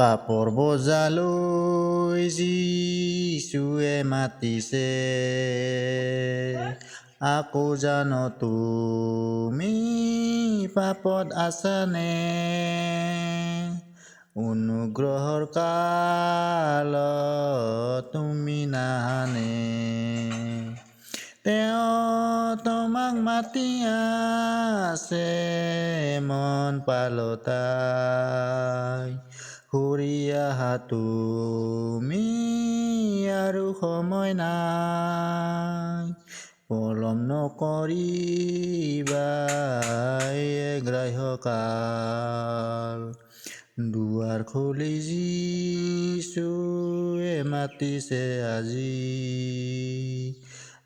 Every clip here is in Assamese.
পাপৰ বজালৈ যীশুৱে মাতিছে, আকৌ জানো তুমি পাপত আছানে? অনুগ্ৰহৰ কালত তুমি নাহানে, তেওঁ তোমাক মাতি আছে মন পালতাই। ঘূৰি আহা তুমি, আৰু সময় নাই। পলম নকৰিবা গ্ৰাহ্যকাল, দুৱাৰ খুলি যীশুৱে মাতিছে আজি।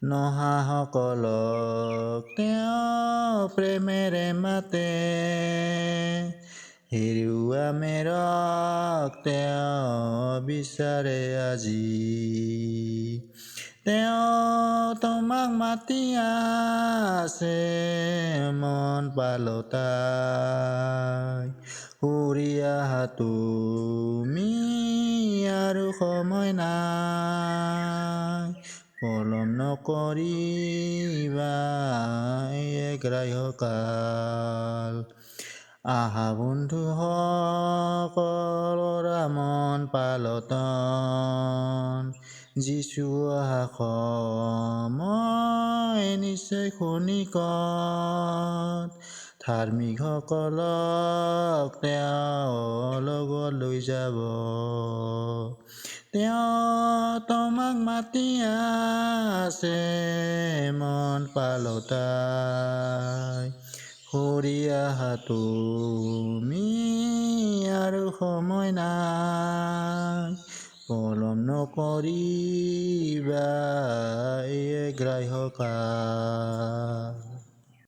নহাসকলক তেওঁ প্ৰেমেৰে মাতে, হেৰুৱা মেৰক তেওঁ বিচাৰে আজি। তেওঁ তোমাক মাতি আছে মন পালতাই। ঘূৰি আহা তুমি, আৰু সময় নাই। পলম নকৰিবা গ্ৰাহ্যকাল। আহা বন্ধুসকলৰ মন পালতন, যীশু অহা সময় নিশ্চয় ক্ষণিকত। ধাৰ্মিকসকলক তেওঁ লগত লৈ যাব, তেওঁ তোমাক মাতি আছে মন পালতাই। ঘূৰি আহা তুমি, আৰু সময় নাই। পলম নকৰিবা গ্ৰাহ্যকাল।